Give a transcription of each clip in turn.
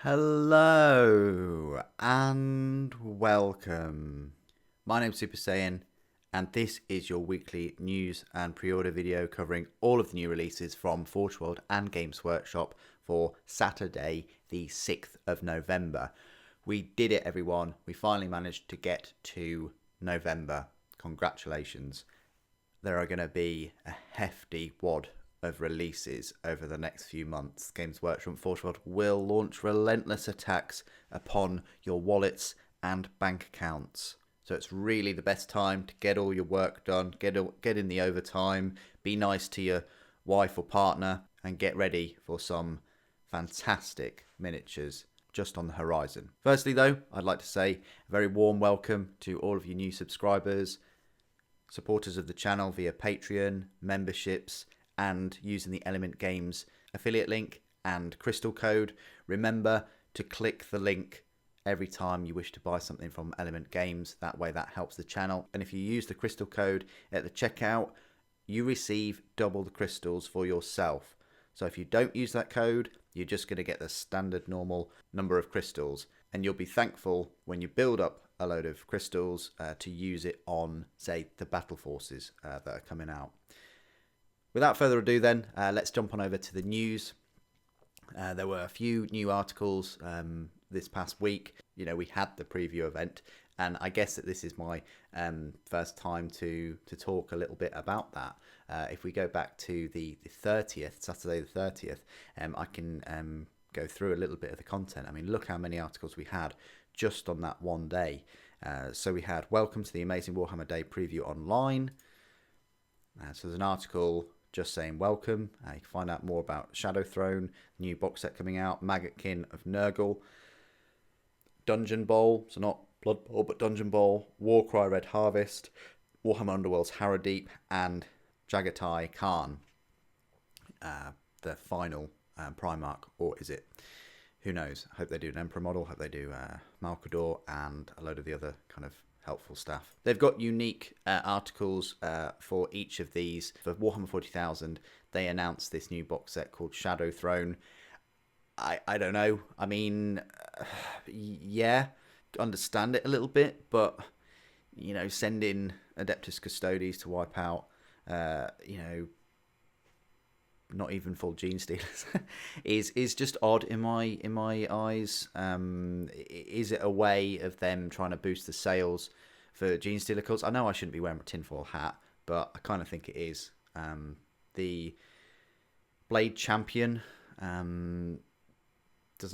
Hello and welcome. My name's Super Saiyan and this is your weekly news and pre-order video covering all of the new releases from Forge World and Games Workshop for Saturday the 6th of November. We did it, everyone. We finally managed to get to November. Congratulations. There are going to be a hefty wad of releases over the next few months. Games Workshop Forge World will launch relentless attacks upon your wallets and bank accounts. So it's really the best time to get all your work done, get in the overtime, be nice to your wife or partner, and get ready for some fantastic miniatures just on the horizon. Firstly though, I'd like to say a very warm welcome to all of you new subscribers, supporters of the channel via Patreon, memberships, and using the Element Games affiliate link and crystal code. Remember to click the link every time you wish to buy something from Element Games. That way that helps the channel. And if you use the crystal code at the checkout, you receive double the crystals for yourself. So if you don't use that code, you're just going to get the standard normal number of crystals. And you'll be thankful when you build up a load of crystals to use it on, say, the battle forces that are coming out. Without further ado then, let's jump on over to the news. There were a few new articles this past week. You know, we had the preview event, and I guess that this is my first time to talk a little bit about that. If we go back to the 30th, Saturday the 30th, I can go through a little bit of the content. I mean, look how many articles we had just on that one day. So we had Welcome to the Amazing Warhammer Day Preview Online. So there's an article just saying welcome. You can find out more about Shadow Throne, new box set coming out, Maggotkin of Nurgle, Dungeon Bowl, so not Blood Bowl but Dungeon Bowl, Warcry Red Harvest, Warhammer Underworld's Harrowdeep, and Jagatai Khan, the final Primarch, or is it? Who knows? I hope they do an Emperor model, hope they do Malkorian and a load of the other kind of helpful stuff. They've got unique articles for each of these. For Warhammer 40,000, they announced this new box set called Shadow Throne. I don't know. I mean, yeah, understand it a little bit, but, you know, send in Adeptus Custodes to wipe out, you know, not even full Gene Stealers is just odd in my eyes. Is it a way of them trying to boost the sales for Gene Stealer cards? I know I shouldn't be wearing a tinfoil hat, but I kind of think it is. The Blade Champion doesn't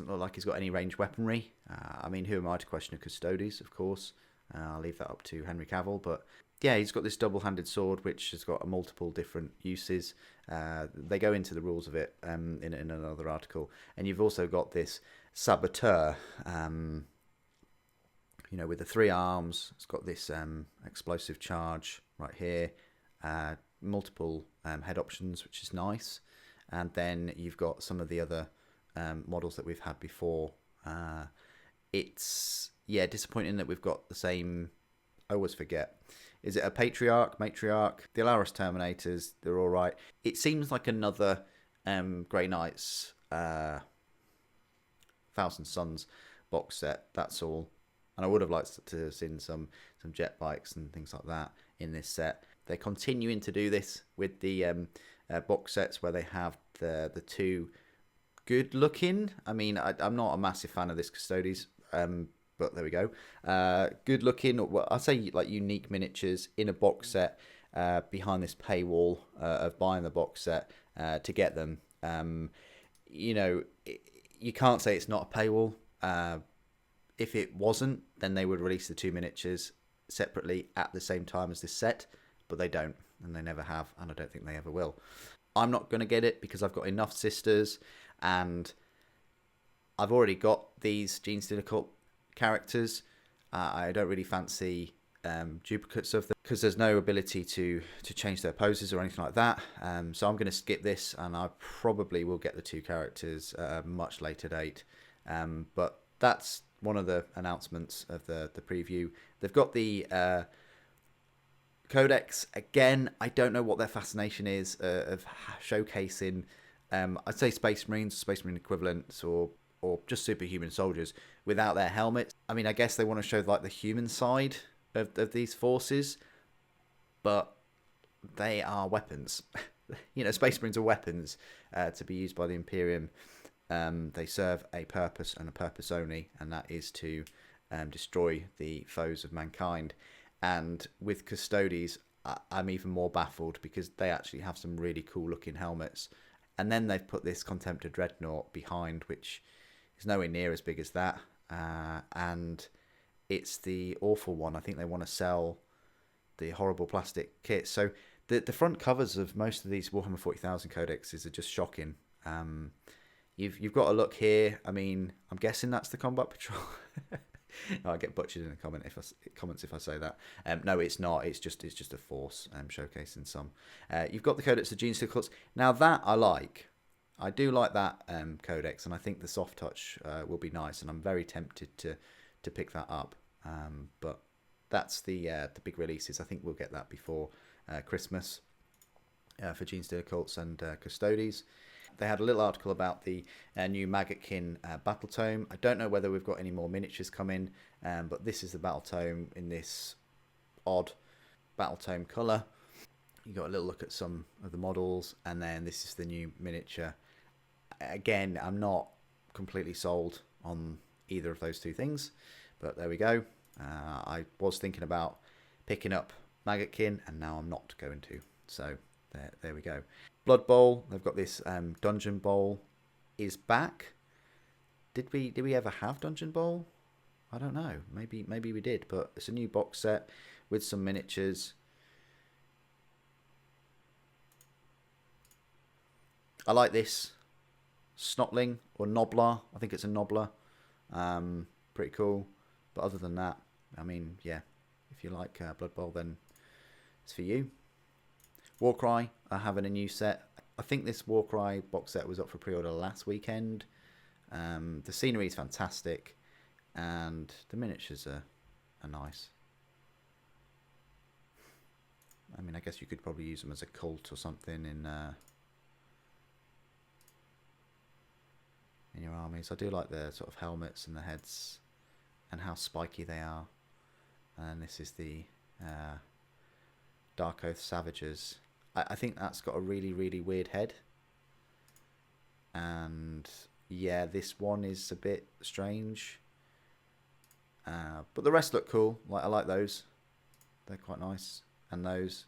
look like he's got any ranged weaponry. I mean, who am I to question a Custodes, of course? I'll leave that up to Henry Cavill, but yeah, he's got this double-handed sword which has got multiple different uses. They go into the rules of it in another article. And you've also got this Saboteur, you know, with the 3 arms. It's got this explosive charge right here, multiple head options, which is nice. And then you've got some of the other models that we've had before. It's, yeah, disappointing that we've got the same. I always forget. Is it a Patriarch, Matriarch? The Alaris Terminators, they're all right. It seems like another Grey Knights Thousand Suns box set, that's all. And I would have liked to have seen some jet bikes and things like that in this set. They're continuing to do this with the box sets where they have the 2 good looking. I mean, I'm not a massive fan of this Custodes, but there we go. Good looking, well, I'd say like unique miniatures in a box set behind this paywall of buying the box set to get them. You know, you can't say it's not a paywall. If it wasn't, then they would release the 2 miniatures separately at the same time as this set, but they don't, and they never have, and I don't think they ever will. I'm not going to get it because I've got enough sisters, and I've already got these Gene Stealer Cult characters. I don't really fancy duplicates of them because there's no ability to change their poses or anything like that. So I'm going to skip this, and I probably will get the 2 characters at a much later date. But that's one of the announcements of the preview. They've got the Codex again. I don't know what their fascination is of showcasing. I'd say Space Marines, Space Marine equivalents, or or just superhuman soldiers without their helmets. I mean, I guess they want to show like the human side of these forces, but they are weapons. You know, Space Marines are weapons to be used by the Imperium. They serve a purpose and a purpose only, and that is to destroy the foes of mankind. And with Custodes, I'm even more baffled because they actually have some really cool looking helmets. And then they've put this Contemptor Dreadnought behind, which is nowhere near as big as that. And it's the awful one. I think they want to sell the horrible plastic kits. So the front covers of most of these Warhammer 40,000 codexes are just shocking. You've got a look here. I mean, I'm guessing that's the Combat Patrol. I get butchered in the comments if I say that. No, it's not. It's just a force showcasing some. You've got the Codex of Genestealer Cults. Now that I like. I do like that codex, and I think the soft touch will be nice, and I'm very tempted to pick that up. But that's the big releases. I think we'll get that before Christmas for Genestealer Cults and Custodes. They had a little article about the new Maggotkin Battle Tome. I don't know whether we've got any more miniatures coming, but this is the Battle Tome in this odd Battle Tome colour. You got a little look at some of the models, and then this is the new miniature. Again, I'm not completely sold on either of those two things, but there we go. I was thinking about picking up Maggotkin, and now I'm not going to. So there we go. Blood Bowl. They've got this Dungeon Bowl is back. Did we ever have Dungeon Bowl? I don't know. Maybe we did, but it's a new box set with some miniatures. I like this Snotling or Nobbler. I think it's a Nobbler. Pretty cool. But other than that, I mean, yeah, if you like Blood Bowl, then it's for you. Warcry are having a new set. I think this Warcry box set was up for pre-order last weekend. The scenery is fantastic, and the miniatures are nice. I mean, I guess you could probably use them as a cult or something in your armies. I do like the sort of helmets and the heads and how spiky they are. And this is the Dark Oath Savages. I think that's got a really, really weird head. And yeah, this one is a bit strange. But the rest look cool. I like those. They're quite nice. And those.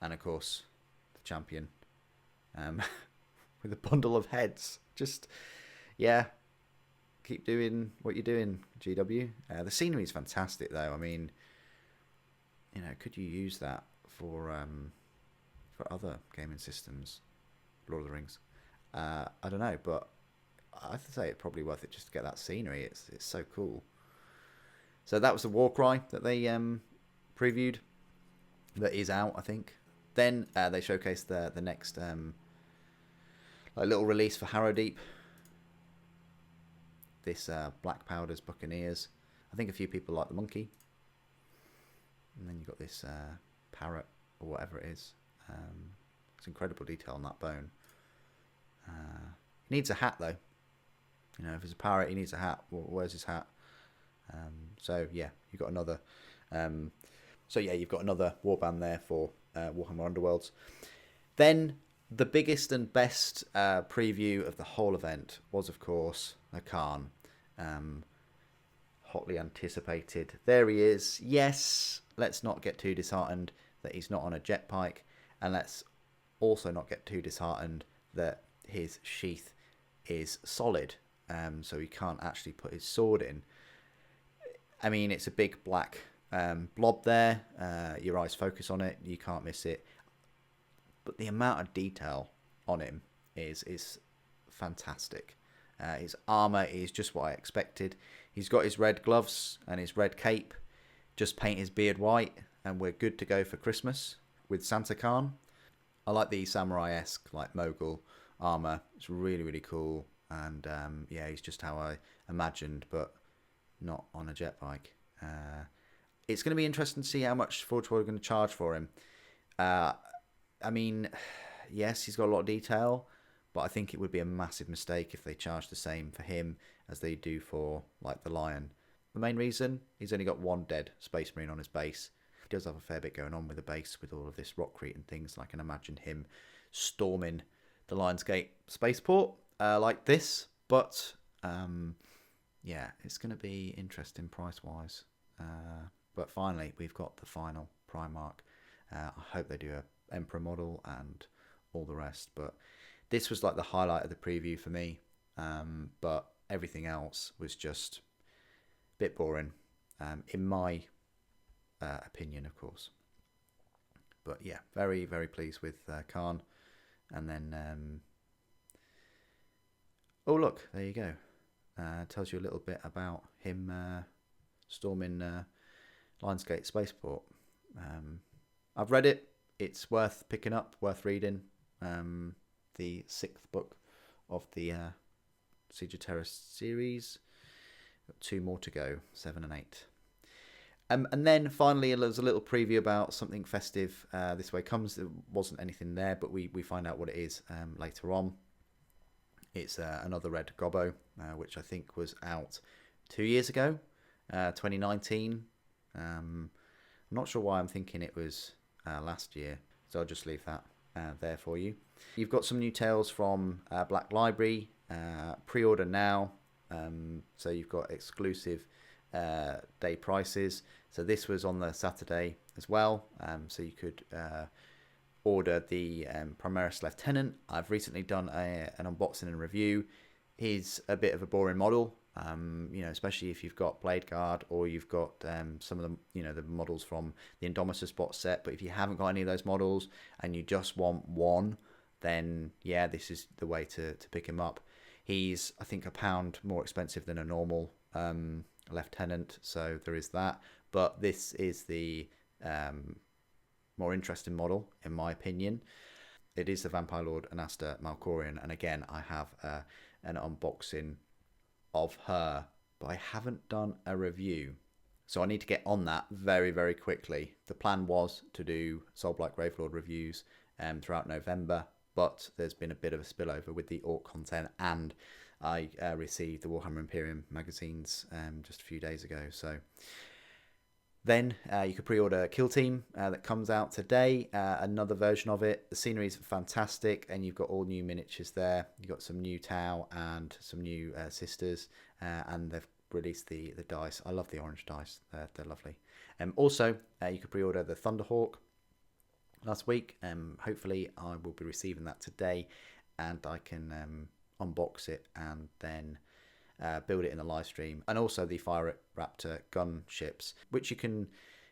And of course, the champion. With a bundle of heads. Just, yeah. Keep doing what you're doing, GW. The scenery is fantastic, though. I mean, you know, could you use that for other gaming systems? Lord of the Rings. I don't know, but I have to say it's probably worth it just to get that scenery. It's so cool. So that was the Warcry that they previewed. That is out, I think. Then they showcased the next little release for Harrowdeep. This Black Powder's Buccaneers. I think a few people like the monkey. And then you've got this parrot or whatever it is. It's incredible detail on that bone. He needs a hat though. You know, if it's a parrot, he needs a hat. Well, where's his hat? So yeah, you've got another. You've got another warband there for Warhammer Underworlds. Then the biggest and best preview of the whole event was, of course, a Khan. Hotly anticipated. There he is. Yes, let's not get too disheartened that he's not on a jetpike, and let's also not get too disheartened that his sheath is solid, so he can't actually put his sword in. I mean, it's a big black blob there. Your eyes focus on it, you can't miss it. But the amount of detail on him is fantastic. His armour is just what I expected. He's got his red gloves and his red cape. Just paint his beard white and we're good to go for Christmas with Santa Khan. I like the samurai-esque, like Mogul armour. It's really, really cool. And yeah, he's just how I imagined, but not on a jet bike. It's going to be interesting to see how much Forge World are going to charge for him. I mean, yes, he's got a lot of detail, but I think it would be a massive mistake if they charge the same for him as they do for like the Lion. The main reason, he's only got one dead Space Marine on his base. He does have a fair bit going on with the base with all of this rockcrete and things, and I can imagine him storming the Lionsgate spaceport like this, but yeah, it's going to be interesting price-wise. But finally, we've got the final Primarch. I hope they do a Emperor model and all the rest, but this was like the highlight of the preview for me. But everything else was just a bit boring, in my opinion, of course. But yeah, very, very pleased with Khan. And then, oh look, there you go. Tells you a little bit about him storming Lionsgate Spaceport. I've read it. It's worth picking up, worth reading. The 6th book of the Siege of Terror series. Got 2 more to go, 7 and 8. And then finally, there was a little preview about something festive. This Way Comes. There wasn't anything there, but we find out what it is later on. It's another red Gobbo, which I think was out 2 years ago, 2019. I'm not sure why I'm thinking it was last year, so I'll just leave that there for you. You've got some new tales from Black Library, pre-order now, so you've got exclusive day prices. So this was on the Saturday as well, so you could order the Primaris Lieutenant. I've recently done an unboxing and review. He's a bit of a boring model, you know, especially if you've got Blade Guard or you've got some of the, you know, the models from the Indomitus box set. But if you haven't got any of those models and you just want one, then yeah, this is the way to pick him up. He's, I think, £1 more expensive than a normal Lieutenant, so there is that. But this is the more interesting model, in my opinion. It is the Vampire Lord Anastas Malkorian, and again, I have an unboxing of her, but I haven't done a review, so I need to get on that very, very quickly. The plan was to do Soulblight Gravelord reviews throughout November, but there's been a bit of a spillover with the Orc content, and I received the Warhammer Imperium magazines just a few days ago. So then you could pre-order Kill Team that comes out today, another version of it. The scenery is fantastic, and you've got all new miniatures there. You've got some new Tau and some new Sisters, and they've released the dice. I love the orange dice, they're lovely. Also, you could pre-order the Thunderhawk last week. Hopefully I will be receiving that today, and I can unbox it and then build it in the live stream. And also the Fire Raptor gun ships, which you can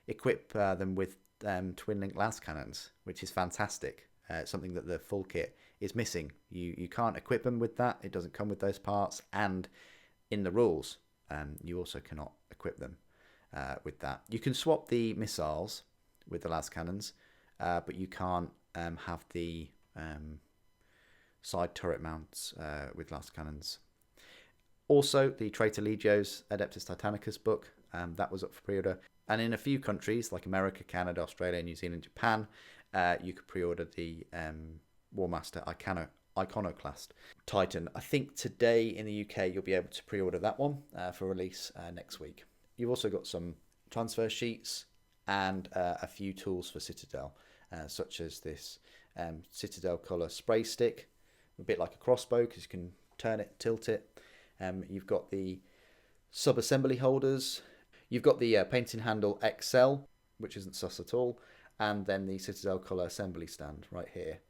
equip them with twin link las cannons, which is fantastic. Something that the full kit is missing. You can't equip them with that. It doesn't come with those parts, and in the rules you also cannot equip them with that. You can swap the missiles with the las cannons, but you can't have the side turret mounts with las cannons. Also, the Traitor Legios Adeptus Titanicus book, that was up for pre-order. And in a few countries, like America, Canada, Australia, New Zealand, Japan, you could pre-order the Warmaster Iconoclast Titan. I think today in the UK, you'll be able to pre-order that one for release next week. You've also got some transfer sheets and a few tools for Citadel, such as this Citadel colour spray stick, a bit like a crossbow because you can turn it, tilt it. You've got the sub-assembly holders. You've got the painting handle XL, which isn't sus at all. And then the Citadel colour assembly stand right here.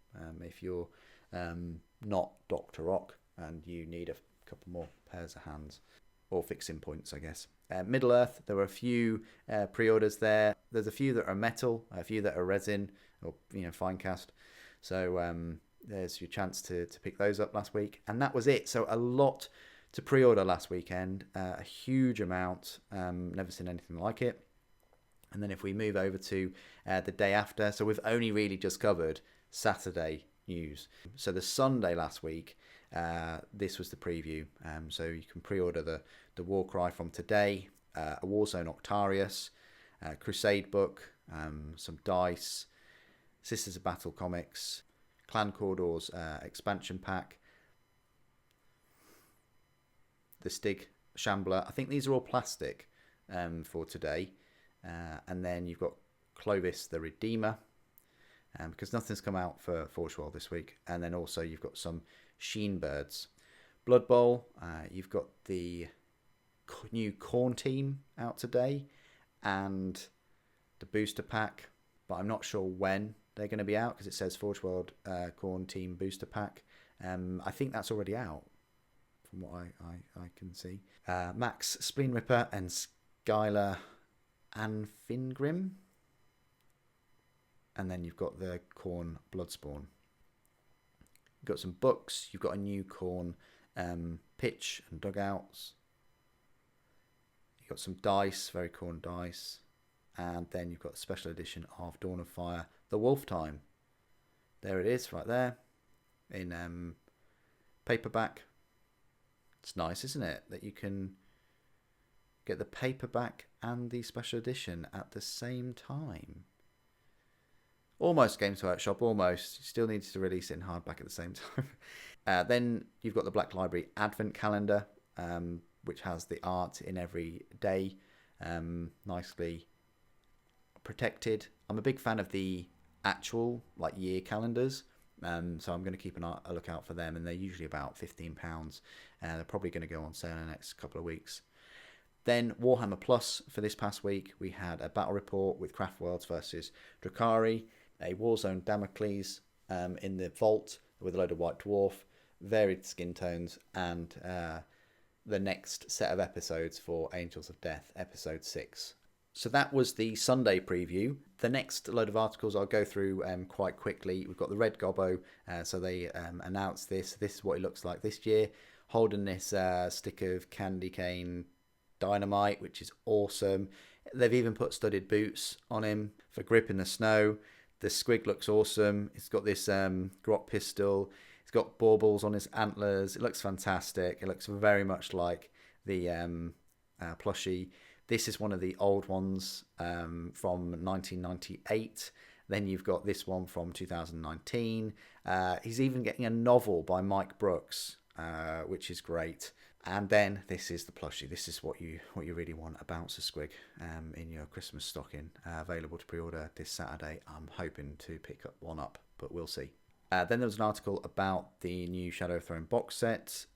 If you're not Dr. Rock and you need a couple more pairs of hands. Or fixing points, I guess. Middle Earth, there were a few pre-orders there. There's a few that are metal, a few that are resin, or fine cast. So there's your chance to pick those up last week. And that was it. So a lot to pre-order last weekend, a huge amount, never seen anything like it. And then if we move over to the day after, so we've only really just covered Saturday news. So the Sunday last week, this was the preview. So you can pre-order the Warcry from today, a Warzone Octarius, Crusade book, some dice, Sisters of Battle comics, Clan Corridors expansion pack, the Stig Shambler. I think these are all plastic for today. And then you've got Clovis the Redeemer, because nothing's come out for Forge World this week. And then also you've got some Sheen Birds. Blood Bowl, you've got the new Khorne team out today and the booster pack, but I'm not sure when they're going to be out because it says Forge World Khorne team booster pack. I think that's already out from what I can see. Max Spleen Ripper and Skylar and Fingrim. And then you've got the Khorne Bloodspawn. You've got some books. You've got a new Khorne pitch and dugouts. You've got some dice, very Khorne dice. And then you've got a special edition of Dawn of Fire, The Wolf Time. There it is, right there, in paperback. It's nice, isn't it, that you can get the paperback and the special edition at the same time. Almost Games Workshop, almost. Still needs to release it in hardback at the same time. Then you've got the Black Library Advent Calendar, which has the art in every day, nicely protected. I'm a big fan of the actual year calendars, so I'm going to keep a lookout for them, and they're usually about £15. They're probably going to go on sale in the next couple of weeks. Then Warhammer Plus for this past week, we had a battle report with Craft Worlds versus Drukhari, a Warzone Damocles in the vault with a load of White Dwarf, varied skin tones, and the next set of episodes for Angels of Death, episode 6. So that was the Sunday preview. The next load of articles I'll go through quite quickly. We've got the Red Gobbo, so they announced this. This is what it looks like this year, holding this stick of candy cane dynamite, which is awesome. They've even put studded boots on him for grip in the snow. The squig looks awesome. It's got this grot pistol. It's got baubles on his antlers. It looks fantastic. It looks very much like the plushie. This is one of the old ones from 1998. Then you've got this one from 2019. He's even getting a novel by Mike Brooks, which is great. And then this is the plushie. This is what you really want, a Bouncer Squig in your Christmas stocking. Available to pre-order this Saturday. I'm hoping to pick up one up, but we'll see. Then there was an article about the new Shadow Throne box set.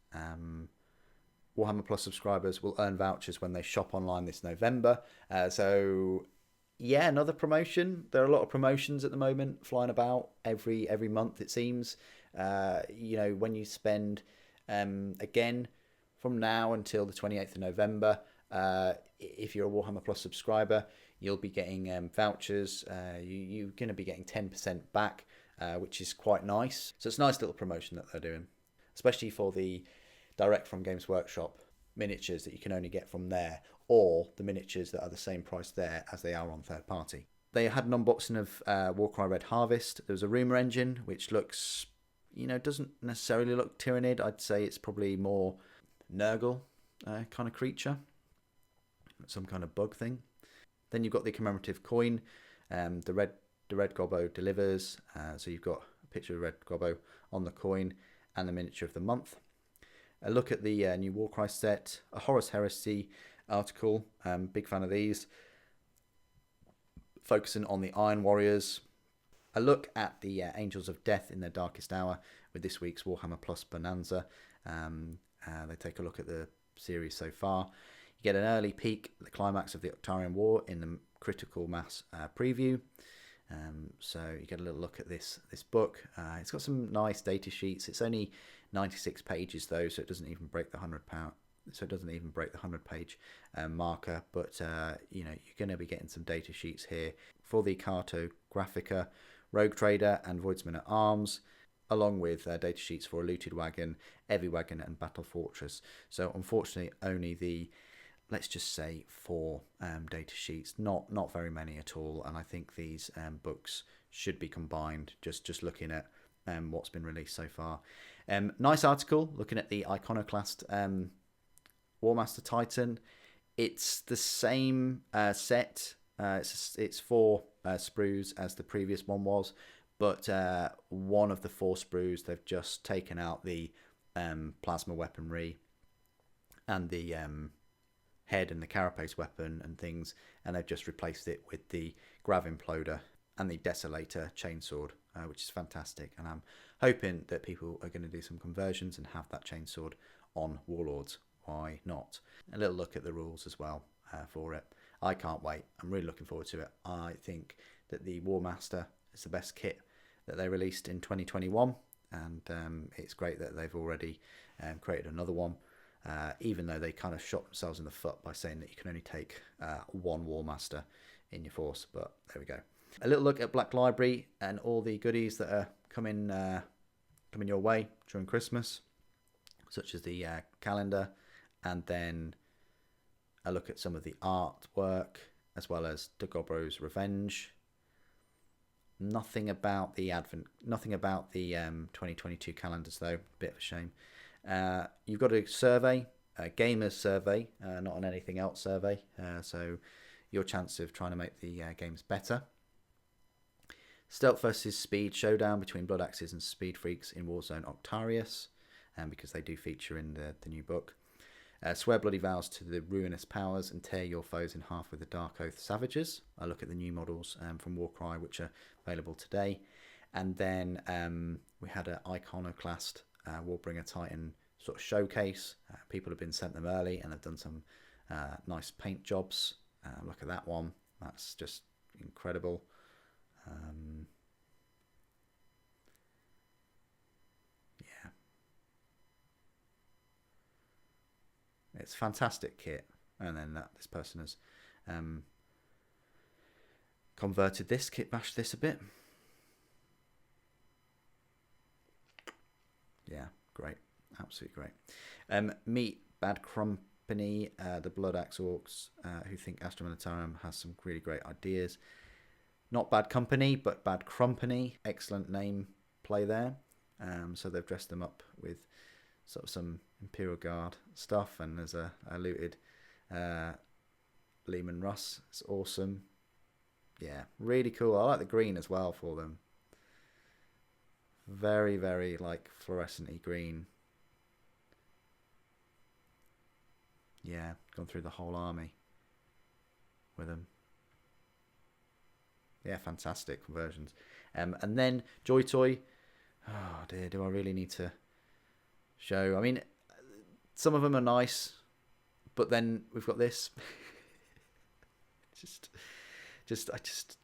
Warhammer Plus subscribers will earn vouchers when they shop online this November. So yeah, another promotion. There are a lot of promotions at the moment flying about every month, it seems. When you spend again from now until the 28th of November, if you're a Warhammer Plus subscriber, you'll be getting vouchers. You're going to be getting 10% back, which is quite nice. So it's a nice little promotion that they're doing, especially for the direct from Games Workshop miniatures that you can only get from there, or the miniatures that are the same price there as they are on third party. They had an unboxing of Warcry Red Harvest. There was a rumour engine, which looks, doesn't necessarily look Tyrannid. I'd say it's probably more Nurgle kind of creature, some kind of bug thing. Then you've got the commemorative coin. The red Gobbo delivers. So you've got a picture of Red Gobbo on the coin and the miniature of the month. A look at the new Warcry set, a Horus Heresy article, big fan of these, focusing on the Iron Warriors. A look at the Angels of Death in their darkest hour with this week's Warhammer Plus Bonanza. They take a look at the series so far. You get an early peek at the climax of the Octarian War in the Critical Mass preview. So you get a little look at this book. It's got some nice data sheets. It's only 96 pages though, so it doesn't even break the 100 page marker. But you're going to be getting some data sheets here for the Cartographica, Rogue Trader, and Voidsman at Arms, along with data sheets for a Looted Wagon, Heavy Wagon, and Battle Fortress. So unfortunately, only the, let's just say, 4 data sheets, not very many at all. And I think these books should be combined, just looking at what's been released so far. Nice article looking at the Iconoclast Warmaster Titan. It's the same set. It's 4 sprues as the previous one was, but one of the 4 sprues, they've just taken out the plasma weaponry and the head and the carapace weapon and things, and they've just replaced it with the grav imploder and the desolator chainsword, which is fantastic. And I'm hoping that people are going to do some conversions and have that chainsword on warlords. Why not? A little look at the rules as well for it. I can't wait. I'm really looking forward to it. I think that the Warmaster is the best kit that they released in 2021, and it's great that they've already created another one. Even though they kind of shot themselves in the foot by saying that you can only take one Warmaster in your force. But there we go. A little look at Black Library and all the goodies that are coming your way during Christmas, such as the calendar, and then a look at some of the artwork, as well as the Gobos Revenge. Nothing about the 2022 calendars though. Bit of a shame. You've got a survey, a gamers survey, not an anything else survey. So your chance of trying to make the games better. Stealth versus Speed showdown between Blood Axes and Speed Freaks in Warzone Octarius, because they do feature in the new book. Swear bloody vows to the ruinous powers and tear your foes in half with the Dark Oath Savages. I look at the new models from Warcry, which are available today. And then we had an Iconoclast Warbringer Titan sort of showcase. People have been sent them early and have done some nice paint jobs. Look at that one. That's just incredible. Yeah. It's a fantastic kit. And then this person has converted this, kit bashed this a bit. Yeah, great. Absolutely great. Meet Bad Company, the Blood Axe Orcs, who think Astra Militarum has some really great ideas. Not Bad Company, but Bad Company. Excellent name play there. So they've dressed them up with sort of some Imperial Guard stuff, and there's a looted Lehman Russ. It's awesome. Yeah, really cool. I like the green as well for them. Very, very like fluorescent-y green. Yeah, gone through the whole army with them. Yeah, fantastic conversions. And then Joy Toy. Oh dear, do I really need to show? I mean, some of them are nice, but then we've got this.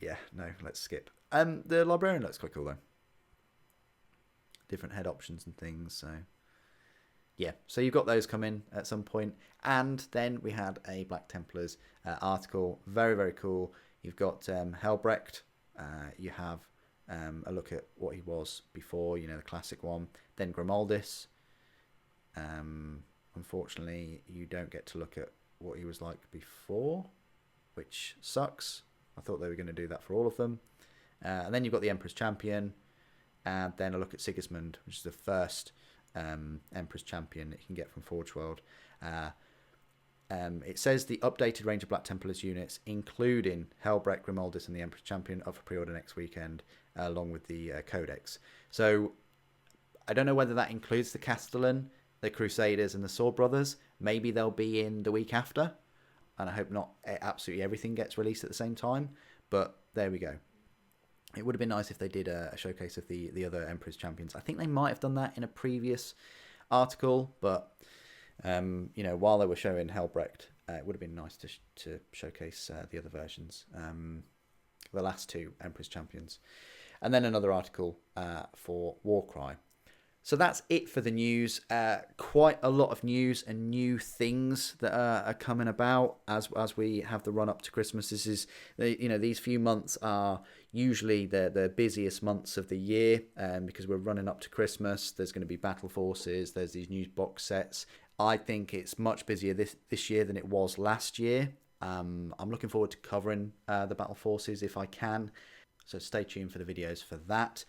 Yeah, no, let's skip. The Librarian looks quite cool though. Different head options and things, so yeah, so you've got those coming at some point. And then we had a Black Templars article, very, very cool. You've got Helbrecht, you have a look at what he was before, you know, the classic one. Then Grimaldis. Unfortunately, you don't get to look at what he was like before, which sucks. I thought they were going to do that for all of them. And then you've got the Emperor's Champion, and then a look at Sigismund, which is the first Emperor's Champion that you can get from Forge World. It says the updated range of Black Templars units, including Helbrecht, Grimaldis, and the Emperor's Champion, up for pre-order next weekend, along with the Codex. So I don't know whether that includes the Castellan, the Crusaders, and the Sword Brothers. Maybe they'll be in the week after, and I hope not absolutely everything gets released at the same time. But there we go. It would have been nice if they did a showcase of the other Emperor's Champions. I think they might have done that in a previous article, but you know, while they were showing Helbrecht, it would have been nice to showcase the other versions, the last two Emperor's Champions. And then another article for Warcry. So that's it for the news. Quite a lot of news and new things that are coming about as we have the run up to Christmas. This is, you know, these few months are usually the busiest months of the year, because we're running up to Christmas. There's going to be battle forces. There's these new box sets. I think it's much busier this year than it was last year. I'm looking forward to covering the battle forces if I can. so stay tuned for the videos for that.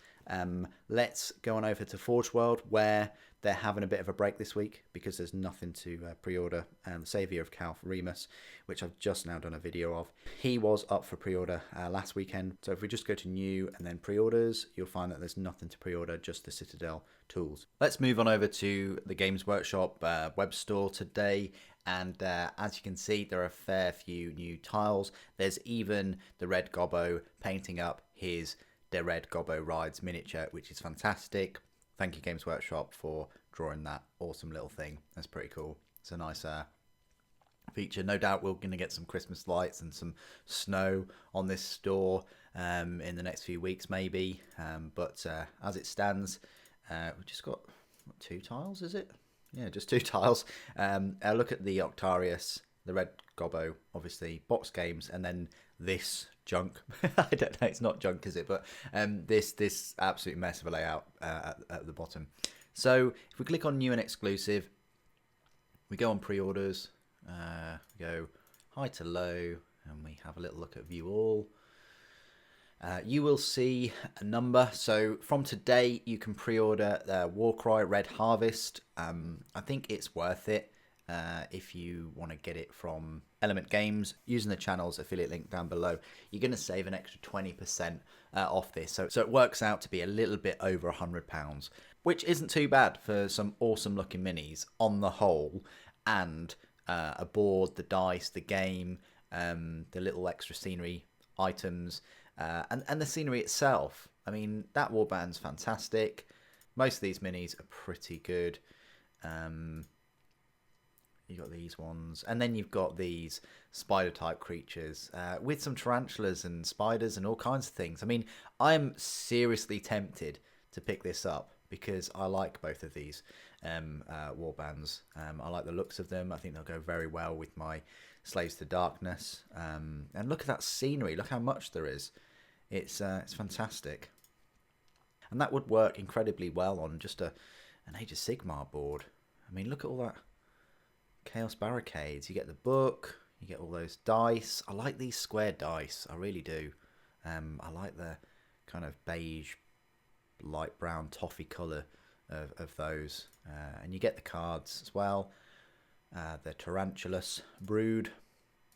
Let's go on over to Forge World, where they're having a bit of a break this week because there's nothing to pre-order. The Saviour of Calf Remus, which I've just now done a video of, he was up for pre-order last weekend. So if we just go to new and then pre-orders, you'll find that there's nothing to pre-order, just the Citadel tools. Let's move on over to the Games Workshop web store today. And as you can see, there are a fair few new tiles. There's even the Red Gobbo painting up the Red Gobbo Rides miniature, which is fantastic. Thank you, Games Workshop, for drawing that awesome little thing. That's pretty cool. It's a nice feature. No doubt we're going to get some Christmas lights and some snow on this store in the next few weeks, maybe. But as it stands, we've just got 2 tiles, is it? Yeah, just 2 tiles. Look at the Octarius, the Red Gobbo, obviously, box games, and then this junk. I don't know, it's not junk, is it? But this absolute mess of a layout at the bottom. So if we click on new and exclusive, we go on pre-orders, go high to low, and we have a little look at view all. You will see a number. So from today, you can pre-order Warcry Red Harvest. I think it's worth it if you want to get it from Element Games using the channel's affiliate link down below. You're going to save an extra 20% off this. So it works out to be a little bit over £100, which isn't too bad for some awesome looking minis on the whole, and a board, the dice, the game, the little extra scenery items. And the scenery itself. I mean, that warband's fantastic. Most of these minis are pretty good. You got these ones, and then you've got these spider type creatures with some tarantulas and spiders and all kinds of things. I mean, I'm seriously tempted to pick this up because I like both of these warbands. I like the looks of them. I think they'll go very well with my Slaves to Darkness. And look at that scenery. Look how much there is. It's fantastic. And that would work incredibly well on just an Age of Sigmar board. I mean, look at all that Chaos Barricades. You get the book. You get all those dice. I like these square dice. I really do. I like the kind of beige, light brown toffee colour of those. And you get the cards as well. The Tarantulas Brood,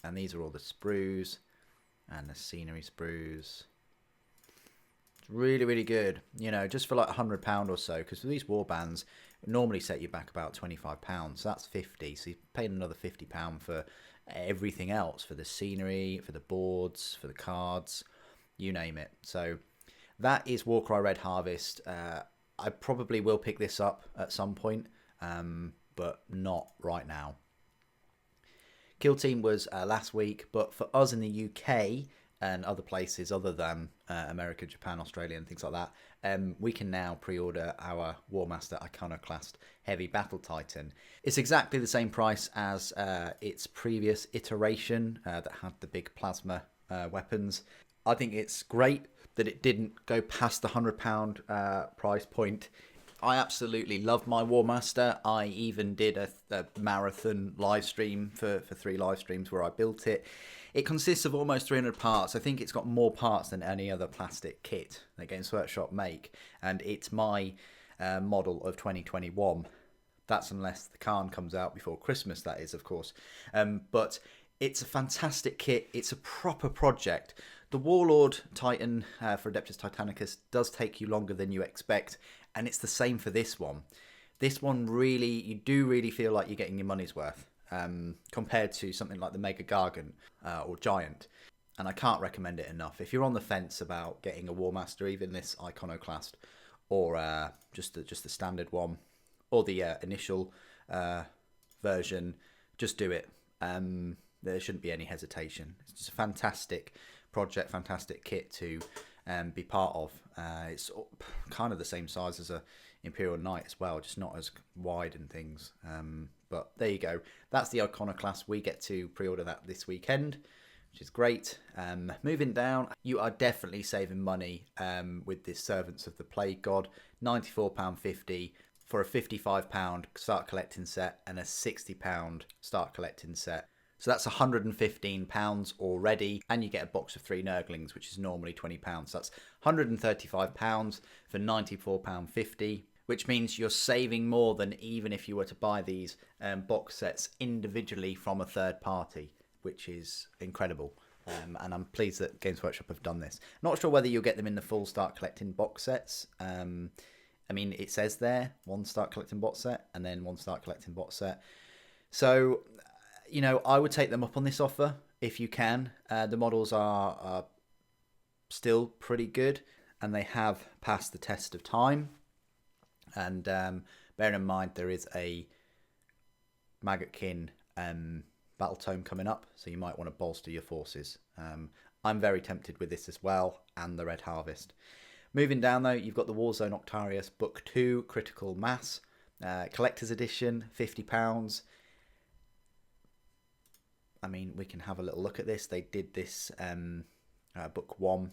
and these are all the sprues and the scenery sprues. It's really, really good, you know, just for like £100 or so, because these warbands normally set you back about £25, so that's 50, so you're paying another £50 for everything else, for the scenery, for the boards, for the cards, you name it. So that is Warcry Red Harvest. I probably will pick this up at some point, but not right now. Kill Team was last week, but for us in the UK and other places other than America, Japan, Australia and things like that, we can now pre-order our Warmaster Iconoclast Heavy Battle Titan. It's exactly the same price as its previous iteration that had the big plasma weapons. I think it's great that it didn't go past the £100 price point. I absolutely love my Warmaster. I even did a marathon live stream for 3 live streams where I built it. It consists of almost 300 parts. I think it's got more parts than any other plastic kit that Games Workshop make. And it's my model of 2021. That's unless the Khan comes out before Christmas, that is, of course. But it's a fantastic kit. It's a proper project. The Warlord Titan for Adeptus Titanicus does take you longer than you expect. And it's the same for this one. This one really, you do really feel like you're getting your money's worth compared to something like the Mega Gargant or Giant. And I can't recommend it enough. If you're on the fence about getting a Warmaster, even this Iconoclast, or just the standard one, or the initial version, just do it. There shouldn't be any hesitation. It's just a fantastic project, fantastic kit to be part of. It's kind of the same size as a Imperial Knight as well, just not as wide and things. But there you go. That's the Iconoclast. We get to pre-order that this weekend, which is great. Moving down, you are definitely saving money with this Servants of the Plague God. £94.50 for a £55 start collecting set and a £60 start collecting set. So that's £115 already, and you get a box of 3 Nurglings, which is normally £20. So that's £135 for £94.50, which means you're saving more than even if you were to buy these box sets individually from a third party, which is incredible. And I'm pleased that Games Workshop have done this. Not sure whether you'll get them in the full Start Collecting box sets. I mean, it says there, 1 Start Collecting box set, and then 1 Start Collecting box set. So, you know, I would take them up on this offer if you can. The models are still pretty good, and they have passed the test of time. And bearing in mind, there is a Maggotkin battle tome coming up, so you might want to bolster your forces. I'm very tempted with this as well, and the Red Harvest. Moving down though, you've got the Warzone Octarius Book 2 Critical Mass Collector's Edition, £50. I mean, we can have a little look at this. They did this Book 1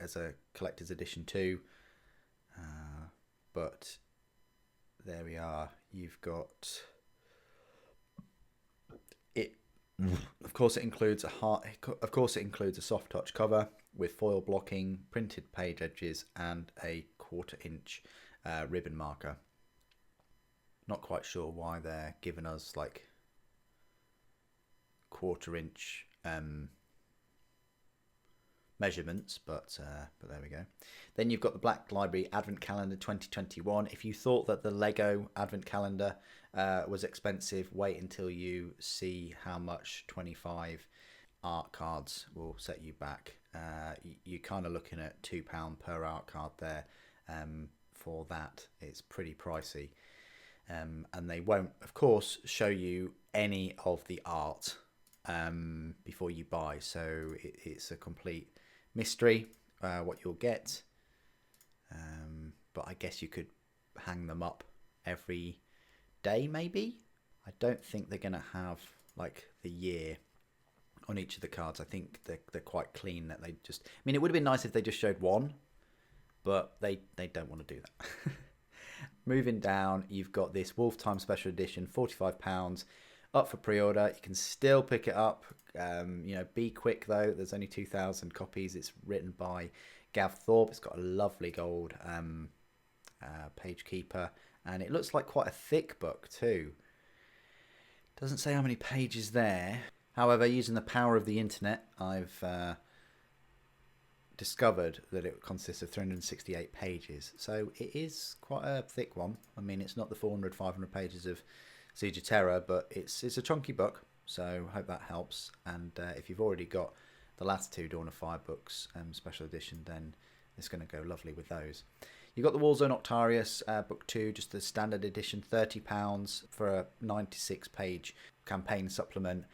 as a Collector's Edition too. But there we are. You've got it. Of course, it includes a soft touch cover with foil blocking, printed page edges, and a 1/4 inch ribbon marker. Not quite sure why they're giving us like 1/4 inch measurements, but there we go. Then you've got the Black Library Advent Calendar 2021. If you thought that the Lego Advent Calendar was expensive, wait until you see how much 25 art cards will set you back. You're kind of looking at £2 per art card there. For that, it's pretty pricey, and they won't, of course, show you any of the art before you buy, so it's a complete mystery what you'll get. But I guess you could hang them up every day maybe. I don't think they're gonna have like the year on each of the cards. I think they're quite clean, that they just, I mean, it would have been nice if they just showed one, but they don't want to do that. Moving down, you've got this Wolf Time Special Edition, £45, up for pre-order. You can still pick it up. You know, be quick though. There's only 2,000 copies. It's written by Gav Thorpe. It's got a lovely gold page keeper, and it looks like quite a thick book too. Doesn't say how many pages there. However, using the power of the internet, I've discovered that it consists of 368 pages. So it is quite a thick one. I mean, it's not the 400, 500 pages of Siege of Terror, but it's a chunky book, so hope that helps. And if you've already got the last 2 Dawn of Fire books, special edition, then it's going to go lovely with those. You've got the Warzone Octarius Book 2, just the standard edition, £30 for a 96-page campaign supplement.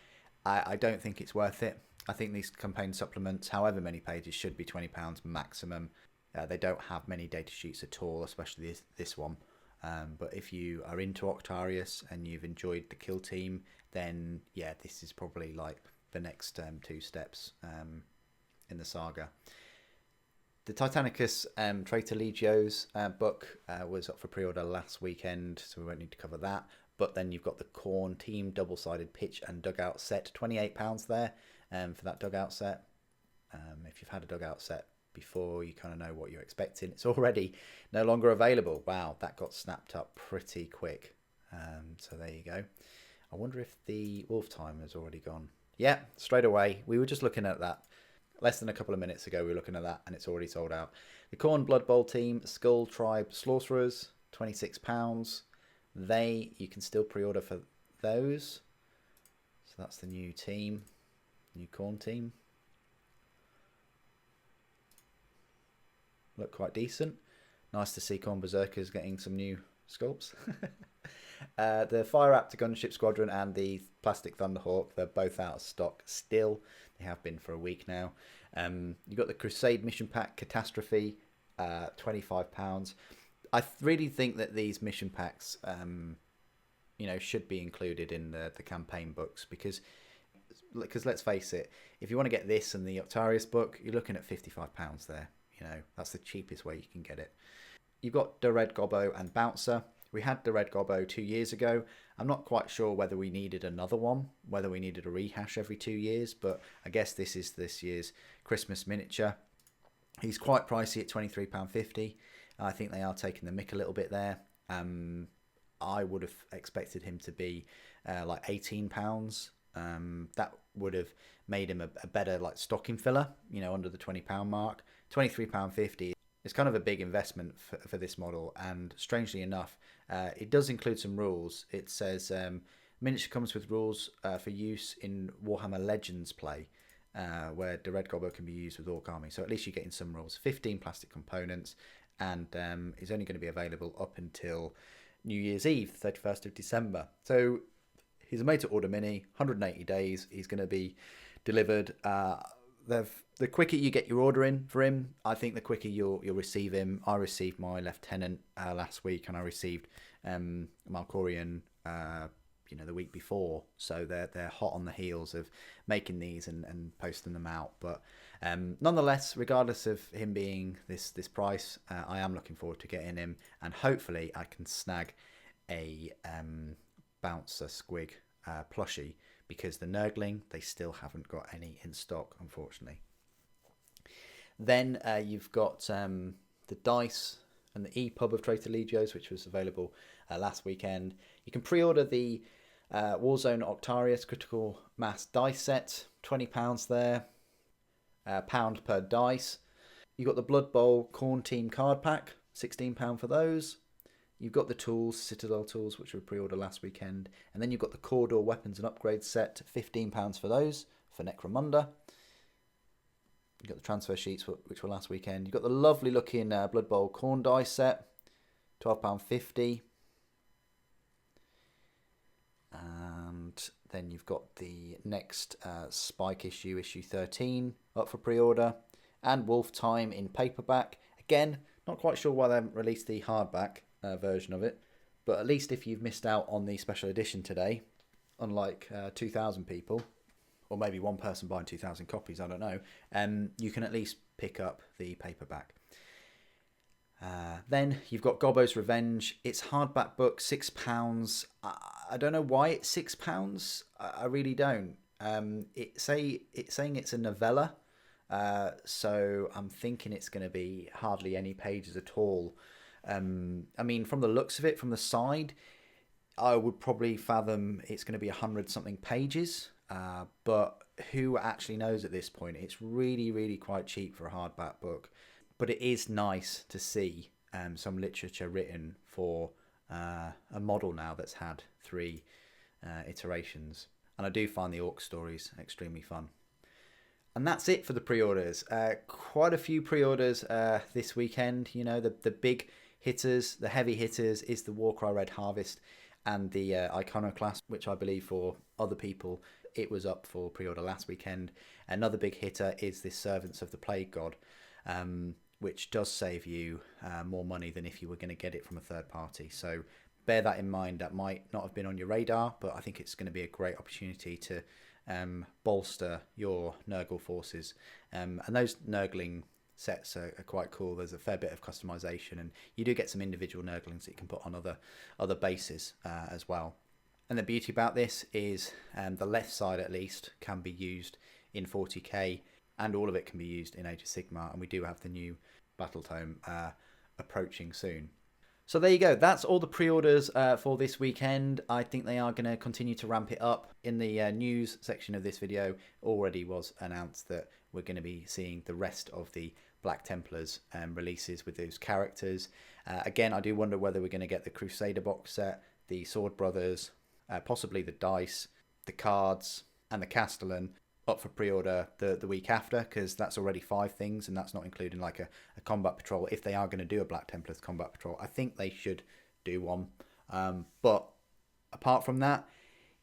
I don't think it's worth it. I think these campaign supplements, however many pages, should be £20 maximum. They don't have many data sheets at all, especially this one. But if you are into Octarius and you've enjoyed the Kill Team, then yeah, this is probably like the next 2 steps in the saga. The Titanicus Traitor Legios book was up for pre-order last weekend, so we won't need to cover that. But then you've got the Khorne Team double-sided pitch and dugout set, £28 there for that dugout set. If you've had a dugout set before, you kind of know what you're expecting. It's already no longer available. Wow, that got snapped up pretty quick. So there you go. I wonder if the Wolf Time has already gone. Yeah, straight away. We were just looking at that. Less than a couple of minutes ago, we were looking at that, and it's already sold out. The Khorne Blood Bowl Team, Skull Tribe Slaughterers, £26. You can still pre-order for those. So that's the new team, new Khorne team. Look quite decent. Nice to see Khorne Berserkers getting some new sculpts. The Fire Raptor Gunship Squadron and the Plastic Thunderhawk, they're both out of stock still. They have been for a week now. You've got the Crusade Mission Pack Catastrophe, £25. I really think that these mission packs, you know, should be included in the campaign books, because let's face it, if you want to get this and the Octarius book, you're looking at £55 there. You know, that's the cheapest way you can get it. You've got the Red Gobbo and Bouncer, We had the Red Gobbo 2 years ago. I'm not quite sure whether we needed another one, whether we needed a rehash every 2 years, but I guess this is this year's Christmas miniature. He's quite pricey at £23.50. I think they are taking the mick a little bit there. I would have expected him to be like £18. That would have made him a better like stocking filler, under the £20 mark. £23.50 is kind of a big investment for this model, and strangely enough, it does include some rules. It says miniature comes with rules for use in Warhammer Legends play, where the Red Gobbo can be used with Orc Army. So at least you're getting some rules. 15 plastic components, and is only going to be available up until New Year's Eve, 31st of December. So he's a made-to-order mini, 180 days. He's going to be delivered. The quicker you get your order in for him, I think the quicker you'll receive him. I received my Lieutenant last week, and I received Malkorian the week before. So they're hot on the heels of making these and posting them out. But nonetheless, regardless of him being this price, I am looking forward to getting him, and hopefully I can snag a Bouncer Squig plushie, because the Nurgling, they still haven't got any in stock, unfortunately. Then you've got the dice and the EPUB of Traitor Legios, which was available last weekend. You can pre-order the Warzone Octarius Critical Mass dice set, £20 there, £1 per dice. You've got the Blood Bowl Khorne Team card pack, £16 for those. You've got the tools, Citadel tools, which were pre-ordered last weekend. And then you've got the Corridor Weapons and Upgrades set, £15 for those, for Necromunda. You've got the transfer sheets, which were last weekend. You've got the lovely looking Blood Bowl Khorne dice set, £12.50. And then you've got the next Spike issue 13, up for pre-order. And Wolf Time in paperback. Again, not quite sure why they haven't released the hardback version of it, but at least if you've missed out on the special edition today, unlike 2,000 people, or maybe one person buying 2,000 copies, I don't know, you can at least pick up the paperback. Then you've got Gobos Revenge. It's hardback book, £6. I don't know why it's £6. I really don't. It's saying it's a novella, so I'm thinking it's going to be hardly any pages at all. I mean, from the looks of it, from the side, I would probably fathom it's going to be 100-something pages, but who actually knows at this point? It's really, really quite cheap for a hardback book, but it is nice to see some literature written for a model now that's had 3 iterations, and I do find the Orc stories extremely fun. And that's it for the pre-orders. Quite a few pre-orders this weekend. The big hitters, the heavy hitters, is the Warcry Red Harvest and the Iconoclast, which I believe for other people it was up for pre-order last weekend. Another big hitter is this Servants of the Plague God, which does save you more money than if you were going to get it from a third party. So bear that in mind. That might not have been on your radar, but I think it's going to be a great opportunity to bolster your Nurgle forces. And those Nurgling sets are quite cool. There's a fair bit of customization, and you do get some individual Nurglings that you can put on other bases as well. And the beauty about this is the left side, at least, can be used in 40k, and all of it can be used in Age of Sigmar, and we do have the new Battle Tome approaching soon. So there you go. That's all the pre-orders for this weekend. I think they are going to continue to ramp it up. In the news section of this video, already was announced that we're going to be seeing the rest of the Black Templars releases with those characters. Again, I do wonder whether we're going to get the Crusader box set, the Sword Brothers, possibly the dice, the cards, and the Castellan up for pre-order the week after, because that's already 5 things, and that's not including like a combat patrol. If they are going to do a Black Templars combat patrol, I think they should do one. But apart from that,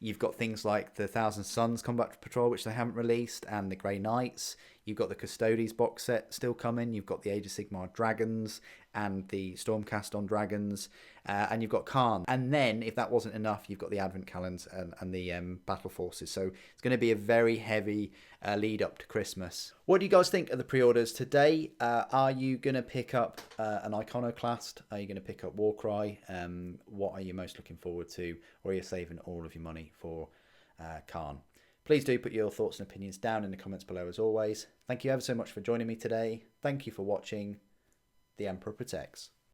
you've got things like the Thousand Suns combat patrol, which they haven't released, and the Grey Knights. You've got the Custodes box set still coming. You've got the Age of Sigmar Dragons, and the Stormcast on dragons, and you've got Khan. And then, if that wasn't enough, you've got the Advent calendars and the battle forces. So it's going to be a very heavy lead up to Christmas. What do you guys think of the pre-orders today? Are you going to pick up an Iconoclast? Are you going to pick up Warcry? What are you most looking forward to? Or are you saving all of your money for Khan? Please do put your thoughts and opinions down in the comments below as always. Thank you ever so much for joining me today. Thank you for watching. The Emperor Protects.